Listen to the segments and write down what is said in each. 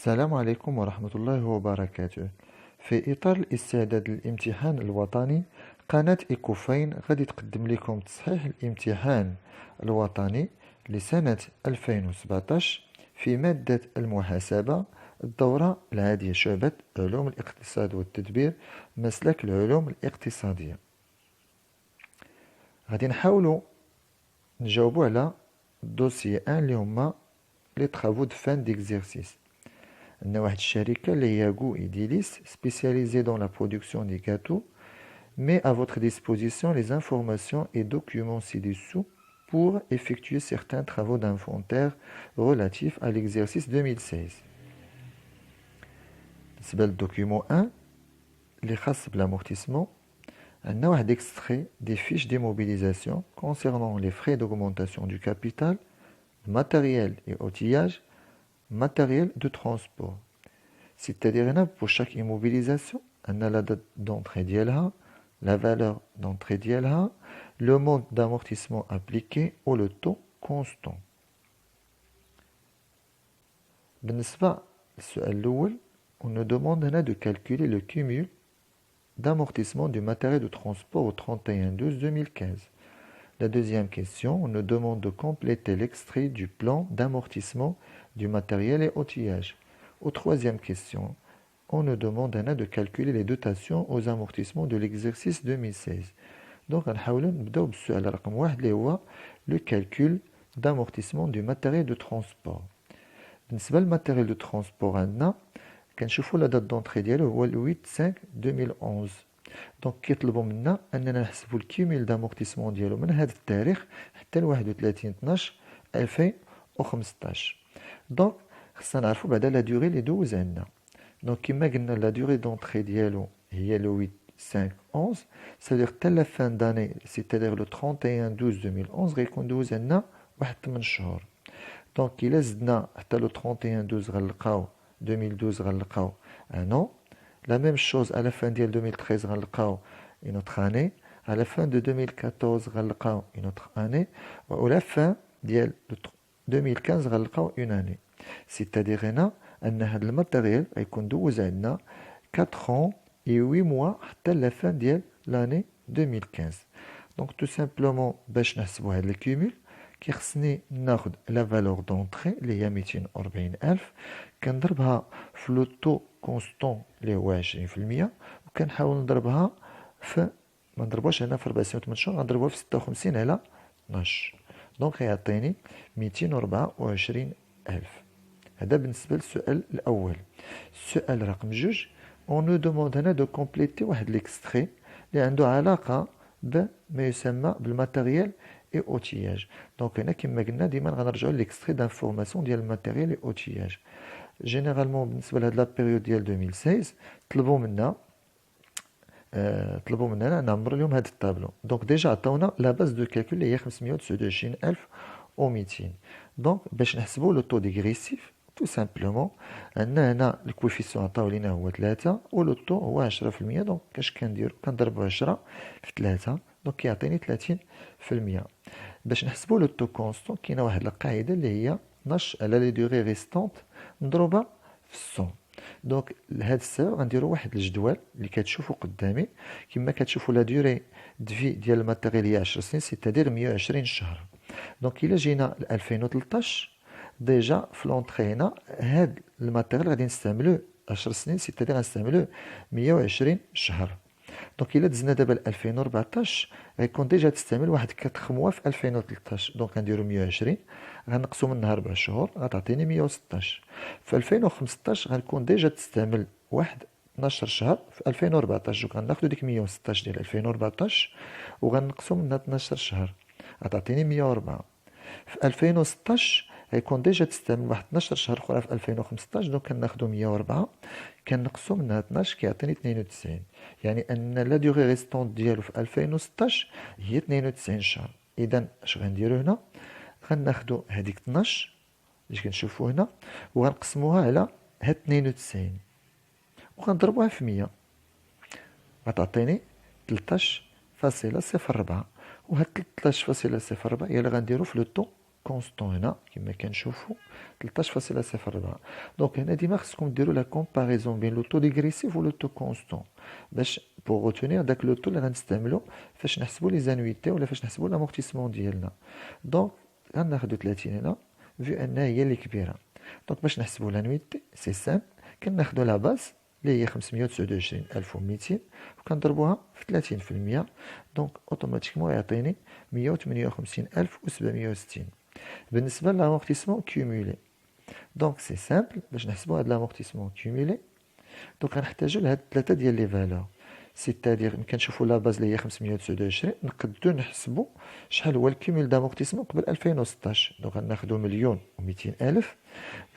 السلام عليكم ورحمة الله وبركاته. في إطار الاستعداد للامتحان الوطني، قناة إيكوفين غادي تقدم لكم تصحيح الامتحان الوطني لسنة 2017 في مادة المحاسبة، الدورة العادية، شعبة علوم الاقتصاد والتدبير، مسلك العلوم الاقتصادية. غادي نحاولوا نجاوبوا على دوسي 1 اللي هما لي travaux de fin d'exercice. On a une charité qui est Yagoo Idilis, spécialisée dans la production des gâteaux, met à votre disposition les informations et documents ci-dessous pour effectuer certains travaux d'inventaire relatifs à l'exercice 2016. C'est le document 1, les khas de l'amortissement. On a un extrait des fiches d'immobilisation concernant les frais d'augmentation du capital, matériel et outillage, matériel de transport. C'est-à-dire pour chaque immobilisation, on a la date d'entrée d'ILH, la valeur d'entrée d'ILH, le mode d'amortissement appliqué ou le taux constant. بالنسبة للسؤال الأول, on nous demande de calculer le cumul d'amortissement du matériel de transport au 31/12/2015. La deuxième question, on nous demande de compléter l'extrait du plan d'amortissement du matériel et outillage. Aux troisième question, on nous demande de calculer les dotations aux amortissements de l'exercice 2016. Donc, on va le calcul d'amortissement du matériel de transport. بالنسبة للماتيريال دو ترونسبور عندنا كنشوفوا لا دات دونطري ديالو هو 8/5/2011. دونك كيطلبوا منا اننا نحسبوا الكيميل دامورتيسمون ديالو من هذا التاريخ حتى ل 31/12/2015. دونك خصنا نعرفوا بعدا لا دوري اللي دوز عندنا. دونك كما قلنا لا دوري دونطري ديالو هي لو 8/5/11، سادير حتى لا فان داني سيتادير لو 31/12/2011 غيكون دوز عندنا واحد 8 شهور. دونك إلا زدنا حتى لو 31/12 غنلقاو 2012 غنلقاو ان an. La même chose à la fin de 2013 غنلقاو une autre année. À la fin de 2014 غنلقاو une autre année. و la fin ديال 2015 غنلقاو une année. C'est-à-dire هنا ان هذا الماتيريال غيكون دوز عندنا 4 ans et 8 mois حتى la fin ديال l'année 2015. Donc tout simplement باش نحسبوا هذا الكيمول كيخصني ناخذ لا فالور دونطري اللي هي 240,000 كنضربها في لو طو كونستون اللي هو 20%، وكنحاول نضربها في ما نضربوش هنا في 64 شهور، غنضربوها في 56 على 12. دونك غيعطيني 224,000. هذا بالنسبه للسؤال الاول. السؤال رقم 2، اون نو دوموند هنا دو كومبليتي واحد ليكستري اللي عنده علاقه بما يسمى بالماتيريال et outillage. Donc هنا كما قلنا ديما غنرجعوا ليكستري دانفورماسيون ديال الماتيريال اي اوتياج. جينيرالمون بالنسبه لهاد لا بيريود ديال 2016 طلبوا منا نعمر لهم هاد الطابلو. دونك ديجا عطاونا لا باز دو كالكول اللي هي 529,200. دونك باش نحسبوا لو طو ديغريسيف تو سامبلومون عندنا هنا الكوفيسيون عطاو لينا هو 3 ولو طو هو 10%. دونك كاش كنديرو كنضربوا 10 في 3 دونك كيعطيني 30%. باش نحسبوا لو طو كونستون كاينه واحد القاعده اللي هي 12 على لي دوري ريستونت مضروبه في 100. دونك لهذا السبب غنديروا واحد الجدول اللي كتشوفوا قدامي كما كتشوفوا لا دوري دفي ديال الماتيريال هي 10 سنين، سيتادير 120 شهر. دونك الا جينا ل 2013 ديجا في لونطري هنا هاد الماتيريال غادي نستعملوه 10 سنين، سيتادير غنستعملوه 120 شهر. دونك الا دزنا دابا ل 2014 غيكون ديجا تستعمل واحد 4 موا في 2013. دونك غنديرو 120 غنقصو منها 4 شهور غتعطيني 116. في 2015 غنكون ديجا تستعمل واحد 12 شهر في 2014. دونك غناخدو ديك 116 ديال 2014 وغنقصو منها 12 شهر غتعطيني 104. في 2016 غيكون ديجا تستعمل واحد 12 شهر اخرى في 2015. دونك كناخدو 104 كنقصو منها 12 كيعطيني 92. يعني ان لا دوري ريستونت ديالو في 2016 هي 92 شهر. اذا اش غنديرو هنا غناخدو هذيك 12 اللي كنشوفو هنا وغنقسموها على هاد 92 وغنضربوها في 100 غتعطيني 13.04. وهاد 13.04 هي اللي غنديرو في لو طو كونستون هنا كما كنشوفوا 13.04. دونك هنا ديما خصكم ديروا لا كومباريزون بين لو تو ديغريسيف و لو تو كونستون باش بوغ روتونير داك لو تو اللي غنستعملو فاش نحسبوا لي زانويتي ولا فاش نحسبوا لامورتيسمون ديالنا. دونك غناخدو 30 هنا فيو انها هي اللي كبيره. دونك باش نحسبوا لانويتي سي سامبل، كناخدو لا باز اللي هي 529200 وكنضربوها في 30%. دونك اوتوماتيكمون يعطيني 155760. بالنسبه لامورتيسمون كيمولي دونك سي سامبل، باش نحسبوا هاد لامورتيسمون كيمولي دونك غنحتاجو لهاد ثلاثه ديال لي فالور، سيتادير كنشوفوا لا باز اللي هي 529 نقدروا نحسبوا شحال هو الكيمول دامورتيسمون قبل 2016. دونك غناخذوا 1,200,000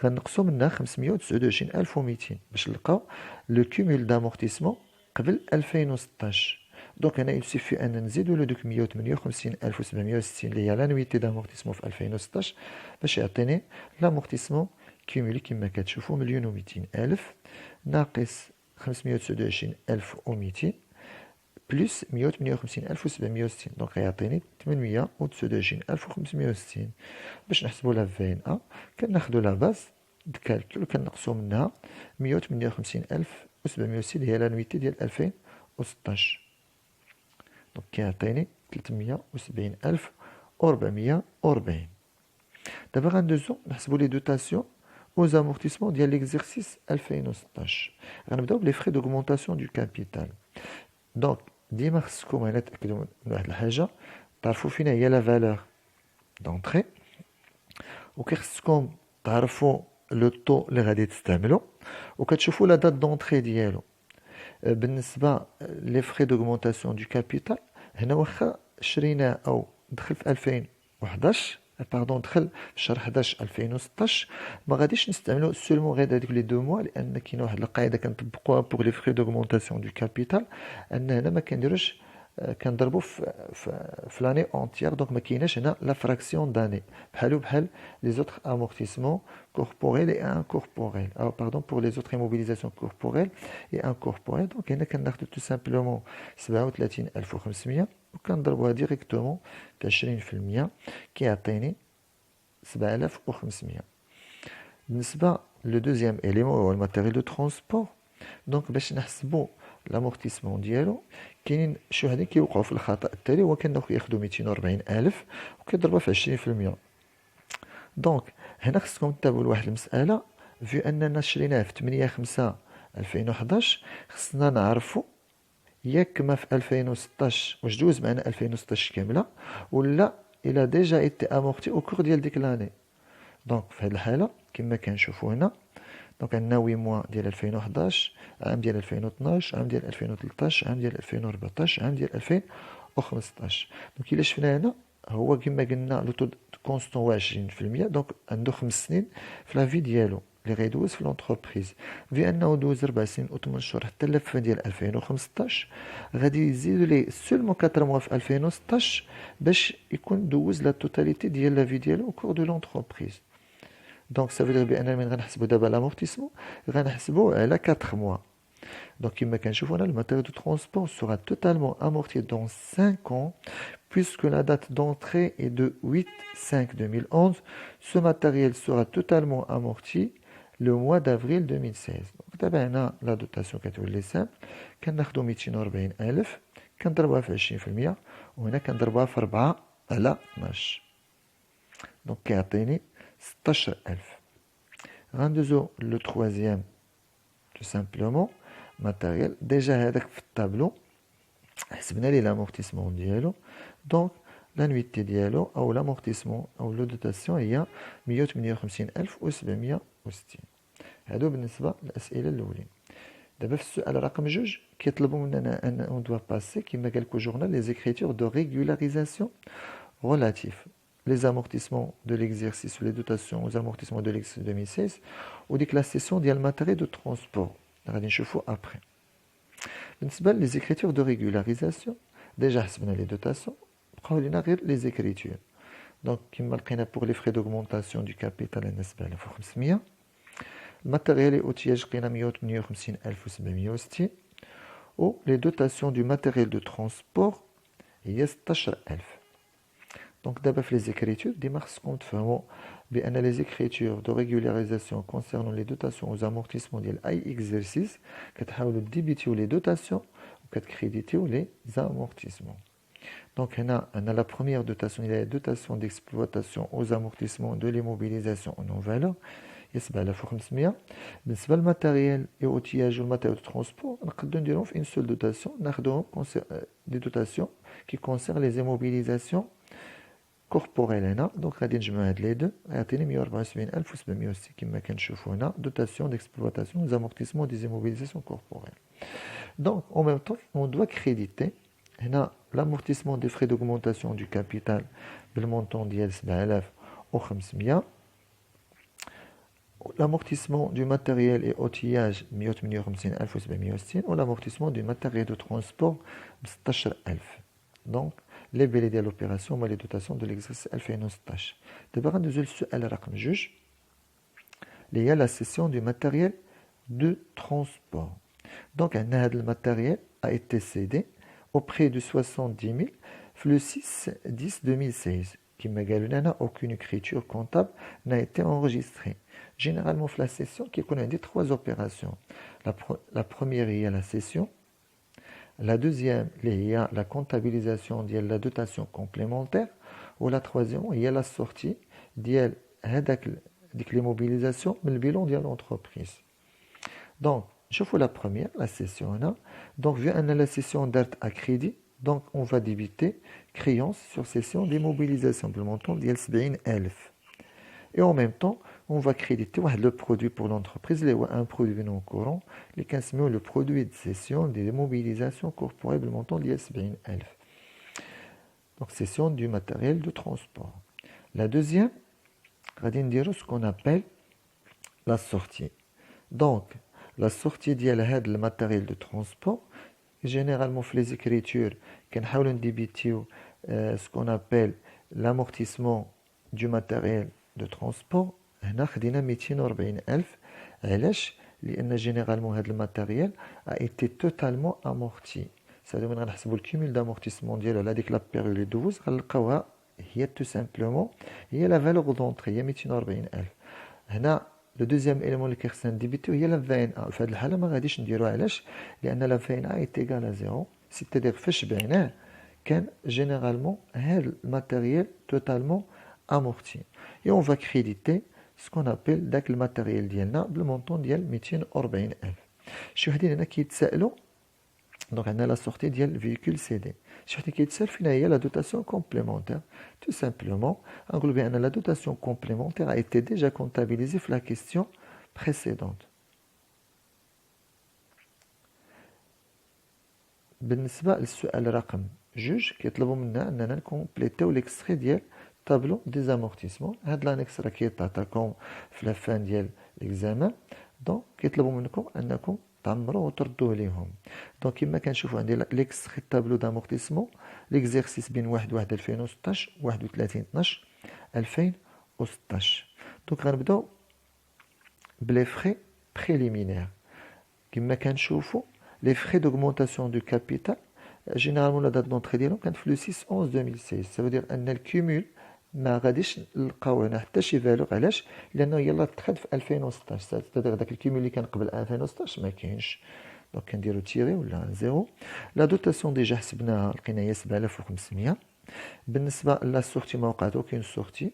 غنقصوا منها 529,200 باش نلقاو لو كيمول دامورتيسمون قبل 2016. دونك هنا يسيفي ان نزيدوا له دوك 158,760 اللي هي لانويتي دامورتيسمون في 2016 باش يعطيني لامورتيسمون كيمولي كما كتشوفوا 1,200,000 ناقص 529,200 بلس 158,760 دونك غيعطيني 829,560. باش نحسبوا لا في ان ا كناخذوا لا باز د كالكول وكنقصوا منها 158,760 اللي هي لانويتي ديال 2016. دونك كيعطيني 370,440. دابا غندوزو نحسبوا لي دوتاسيون aux amortissements ديال l'exercice 2016. غنبداو بلي فري دوغمونطاسيون دو كابيتال. دونك ديما خصكم هنا تاكدوا من واحد الحاجه، تعرفوا فينا هي لا فالور دونطري وكيخصكم تعرفوا لو طو اللي غادي تستعملوا وكتشوفوا لا دات دونطري ديالو. بالنسبه لي فري دوغمونطاسيون دو كابيتال هنا واخا شريناه او دخل في 2011 باردون دخل في شهر 11 2016 ما غاديش نستعملو سولمون غير هذوك لي دو موا، لان كاينه واحد القاعده كنطبقوها بوغ لي فري دوغمونطاسيون دو كابيتال ان هنا ما كنديروش كنضربو في لاني اونتيير. دونك ما كايناش هنا لا فراكسيون داني بحال لي زوتر امورتيسمون كوربوريل اي انكوربوريل او باردون بوغ لي زوتر ايموبيليزاسيون كوربوريل اي انكوربوريل. دونك هنا كناخدو تو سامبلومون 37,500 وكنضربوها ديريكتومون في 20% كيعطيني 7,500. بالنسبه لو دوزيام اليمون هو الماتيريال دو ترونسبور. دونك باش نحسبوا لامورتيسمون ديالو كاينين شي وحدين كيوقعوا في الخطا التالي، هو كياخذوا 240,000 وكيضربوها في 20%. دونك هنا خصكم تتابعوا لواحد المساله، في اننا شريناه في 8/5/2011 خصنا نعرفوا ياك ما في 2016 واش دوز معنا 2016 كامله ولا الى ديجا ايتي امورتي او كور ديال ديك لاني. دونك في هذه الحاله كما كنشوفوا هنا دونك عندنا 8 موا ديال 2011 عام ديال 2012 عام ديال 2013 عام ديال 2014 عام ديال 2015. دونك الا شفنا هنا هو كما قلنا لو تو كونستون هو 20%. دونك عنده 5 سنين في لا في ديالو اللي غيدوز في لونتربريز، في انه دوز 4 سنين و 8 شهور حتى لفه ديال 2015 غادي يزيدو ليه سولمون 4 موا في 2016 باش يكون دوز لا توتاليتي ديال لا في ديالو او كور دو لونتربريز. دونك سافو دير بان من غنحسبوا دابا لامورتيسمون غنحسبوه على 4 موا. Donc, comme on a le matériel de transport sera totalement amorti dans 5 ans, puisque la date d'entrée est de 8/5/2011. Ce matériel sera totalement amorti le mois d'avril 2016. Donc, تابعنا la dotation كتولي simple. كناخدو 240,000 كنضربوها في 20% وهنا كنضربوها في 4 على 12. Donc, كيعطيني 16,000. غندوزو لو troisième tout simplement matériel. ديجا هذاك في الطابلو حسبنا ليه لامورتيسمون ديالو. دونك لانويتي ديالو او لامورتيسمون او لو دوتاسيون هي 158,760. هادو بالنسبه للاسئله الاولين. دابا في السؤال رقم 2 كيطلبوا مننا ان اون دوا باسي كما قال لكم جورنال لي زيكريتور دو ريغولاريزاسيون relatifs les amortissements de l'exercice ou les dotations aux amortissements de l'exercice 2016 ou des classifications ديال matériel de transport غادي نشوفوا ابري. بالنسبه لي زيكريتور دو ريغولاريزاسيون ديجا حسبنا لي دوتاسيون بقاو لينا غير لي زيكريتور. دونك كما لقينا بوغ لي فري دوغمونطاسيون دو كابيتال الناس 7,500. الماتيريال et outillage لقينا 158,760 و لي دوتاسيون دو ماتيريال دو ترونسبور هي 16,000. Donc d'abord les écritures ديما خصكم تفهموا بأن les écritures de régularisation concernant les dotations aux amortissements ديال أي exercice كتحاولوا ديبيتيو les dotations وكتكريديتيو les amortissements. Donc on a la première dotation, il y a la dotation d'exploitation aux amortissements de l'immobilisation en non-valeur. يسبع 1500. بالنسبة للماتيريال et outillage والmatériel de transport نقدروا نديرهم في une seule dotation, ناخذوهم des dotations qui concernent les immobilisations corporelles هنا. دونك غادي نجمعوا هاد لي دو يعطيني 174706 كما كنشوفوا هنا dotation d'exploitation aux amortissements des immobilisations corporelles. Donc en même temps on doit créditer هنا l'amortissement des frais d'augmentation du capital بالmontant ديال 7500. L'amortissement du matériel et outillage 158760 ou l'amortissement du matériel de transport 16000. Donc les billets de l'opération ou les dotations de l'exercice 2016. D'abord غندوزو للسؤال رقم 2 اللي هي la cession du matériel de transport. Donc un هذا الماتيريال a été cédé au prix de 70 000 le 6-10-2016. كما قالوا لنا aucune écriture comptable n'a été enregistrée. Généralement, la cession qui connaît des trois opérations. La première, il y a la cession. La deuxième, il y a la comptabilisation de la dotation complémentaire. Ou la troisième, il y a la sortie de l'immobilisation mais le bilan de l'entreprise. Donc, je fais la première, la cession. Donc, vu qu'on a la cession d'art à crédit, donc on va débiter créance sur cession d'immobilisation pour le montant de 70,000. Et en même temps, on va créditer le produit pour l'entreprise, un produit non courant, les 15 000, le produit de cession des mobilisations corporelles, le montant de 70,000. Donc, cession du matériel de transport. La deuxième, on va dire ce qu'on appelle la sortie. Donc, la sortie du matériel de transport, généralement, les écritures, on débiter ce qu'on appelle l'amortissement du matériel de transport. هنا خدينا 240,000 علاش لان جينيرالمون هذا الماتيريال a été totalement amorti. سادو من غنحسبوا الكيمول دامورتيسمون ديالو على ديك لا بيريود اللي دوز غنلقاوها هي تو سامبلومون هي لا فالور دونطري هي 240,000. هنا لو دوزيام ايليمون اللي كيخصنا نديبيتو هي لا فين ا. في هذه الحاله ما غاديش نديرو علاش لان لا فين ا ايتيغال زيرو سيتادير فاش بعناه كان جينيرالمون هذا الماتيريال توتالمون amorti. Et on va créditer ce qu'on appelle داك الماتيريال ديالنا بالمونطون ديال 240,000. شي وحدين هنا كيتسائلوا دونك عندنا لا سورتي ديال الفيكول سي دي. شي وحدين كيتسائل فين هي لا دوتاسيون كومبليمونتير. تو سامبلومون نقولوا بان لا دوتاسيون كومبليمونتير a été déjà comptabilisée في la question précédente. بالنسبه للسؤال رقم 2 كيطلبوا منا اننا نكومبليتيو ليكستري ديال tableau des amortissements. هاد l'annexe راه كيتعطاكم في لافان ديال ليكزامان. دونك كيطلبوا منكم انكم تعمروا وتردوه ليهم. دونك كما كنشوفوا عندي ليكستري تابلو دامورتيسمون ليكزيرسيس بين 1/1/2016 و 31/12/2016. دونك غنبداو بلي فري بريليمينير. كما كنشوفوا لي فري دوغمونطاسيون دو كابيتال جينيرالمون لا دات دونطري ديالهم كانت في لو 6/11/2016. ça veut dire ان الكيمول ما غاديش نلقاو هنا حتى شي فالور. علاش؟ لانه يلاه تخد في 2016. سيتادير داك الكيمول اللي كان قبل 2016 ما كاينش. دونك كنديرو تيري ولا زيرو. لا دوتاسيون ديجا حسبناها لقينا هي 7500. بالنسبه لا سورتي ما وقعت اوكين سورتي.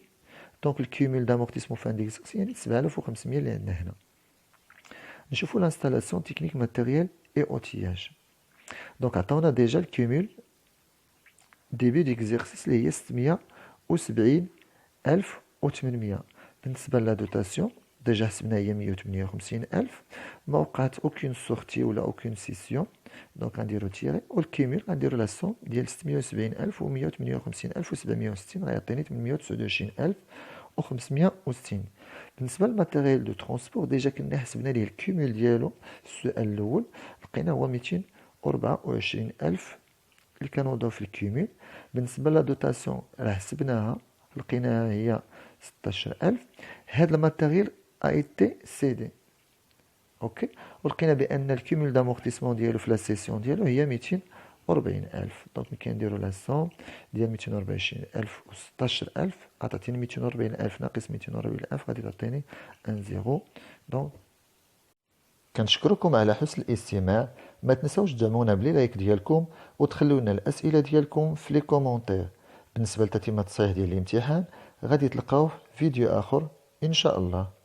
دونك الكيمول دامورتيسمون فان ديكزيرس يعني 7500 اللي عندنا هنا. نشوفوا لانستالاسيون تكنيك ماتيريال اي اوتياج. دونك عطاونا ديجا الكيمول ديبي ديكزيرسيس اللي هي 670,800. بالنسبه لا دوتاسيون ديجا حسبنا هي 158,000. ما وقعت اوكين سورتي ولا اوكين سيسيون. دونك غنديرو تيري والكيمول غنديرو لا سوم ديال 670,000 و 158,760 غيعطيني 869,560. بالنسبه للماتيريال دو ترونسبور ديجا كنا حسبنا ليه الكيمول ديالو السؤال الاول لقينا هو 224,000 اللي كنوضعو في الكيمول. بالنسبه لا دوتاسيون راه حسبناها لقيناها هي 16,000. هاد الماتيريال a été cédé. اوكي ولقينا بان الكيمول دامورتيسمون ديالو في لا سيسيون ديالو هي 240,000. 40,000. دونك كي نديرو لا سوم ديال 224,000 و 16,000 عطاتيني 240,000 ناقص 240,000 غادي تعطيني ان زيرو. دونك كنشكركم على حسن الاستماع. ما تنسوش تدعمونا بلي لايك ديالكم وتخلوا لنا الاسئله ديالكم في لي كومونتير. بالنسبه لتتمه التصحيح ديال الامتحان غادي تلقاوه في فيديو اخر ان شاء الله.